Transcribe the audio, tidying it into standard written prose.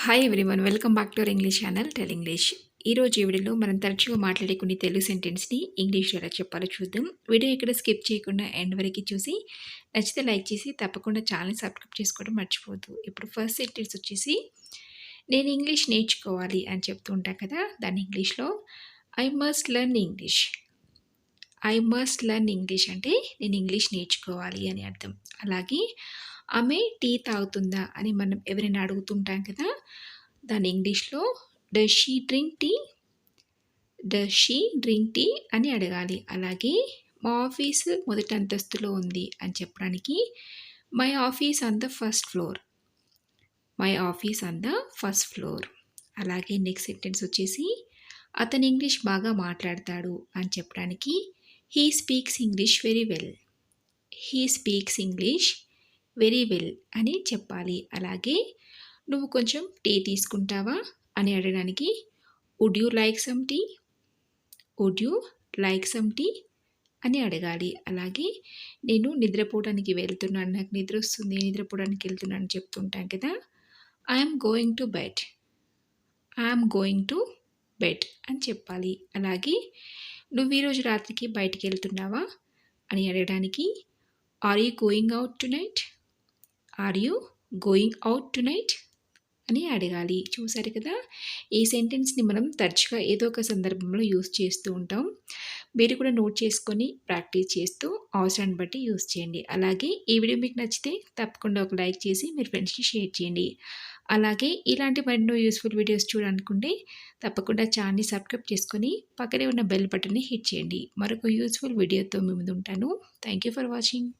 Hi everyone, welcome back to our English channel tell English. ఈరోజు ఈ వీడియోలో మనం తరచుగా మాట్లాడే కొన్ని తెలుగు సెంటెన్స్ని ఇంగ్లీష్లో ఎలా చెప్పాలో చూద్దాం. వీడియో ఇక్కడ స్కిప్ చేయకుండా ఎండ్ వరకు చూసి నచ్చితే లైక్ చేసి తప్పకుండా ఛానల్ సబ్స్క్రైబ్ చేసుకోవడం మర్చిపోవద్దు. ఇప్పుడు ఫస్ట్ సెంటెన్స్ వచ్చేసి నేను ఇంగ్లీష్ నేర్చుకోవాలి అని చెప్తూ ఉంటాం కదా, దాని ఇంగ్లీష్లో I must learn English. I must learn English అంటే నేను ఇంగ్లీష్ నేర్చుకోవాలి అని అర్థం. అలాగే ఆమె టీ తాగుతుందా అని మనం ఎవరైనా అడుగుతుంటాం కదా, దాని ఇంగ్లీష్లో does she drink tea, does she drink tea అని అడగాలి. అలాగే మా ఆఫీస్ మొదటి అంతస్తులో ఉంది అని చెప్పడానికి my office on the first floor, my office on the first floor. అలాగే నెక్స్ట్ సెంటెన్స్ వచ్చేసి అతను ఇంగ్లీష్ బాగా మాట్లాడతాడు అని చెప్పడానికి he speaks English very well, he speaks English very well అని చెప్పాలి. అలాగే నువ్వు కొంచెం టీ తీసుకుంటావా అని అడగడానికి would you like some tea, would you like some tea అని అడగాలి. అలాగే నేను నిద్రపోవడానికి వెళ్తున్నాను, నాకు నిద్ర వస్తుంది, నిద్రపోవడానికి వెళ్తున్నాను చెప్తుంటాను కదా, I'm going to bed, I'm going to bed అని చెప్పాలి. అలాగే నువ్వు ఈరోజు రాత్రికి బయటికి వెళ్తున్నావా అని అడగడానికి are you going out tonight, are you going out tonight అని అడగాలి. చూసారు కదా, ఈ సెంటెన్స్ని మనం తరచుగా ఏదో ఒక సందర్భంలో యూస్ చేస్తూ ఉంటాం. మీరు కూడా నోట్ చేసుకొని ప్రాక్టీస్ చేస్తూ అవసరాన్ని బట్టి యూస్ చేయండి. అలాగే ఈ వీడియో మీకు నచ్చితే తప్పకుండా ఒక లైక్ చేసి మీరు ఫ్రెండ్స్కి షేర్ చేయండి. అలాగే ఇలాంటి మరెన్నో యూస్ఫుల్ వీడియోస్ చూడాలనుకుంటే తప్పకుండా ఛానల్ని సబ్స్క్రైబ్ చేసుకొని పక్కనే ఉన్న బెల్ బటన్ని హిట్ చేయండి. మరొక యూస్ఫుల్ వీడియోతో మీ ముందు ఉంటాను. Thank you for watching.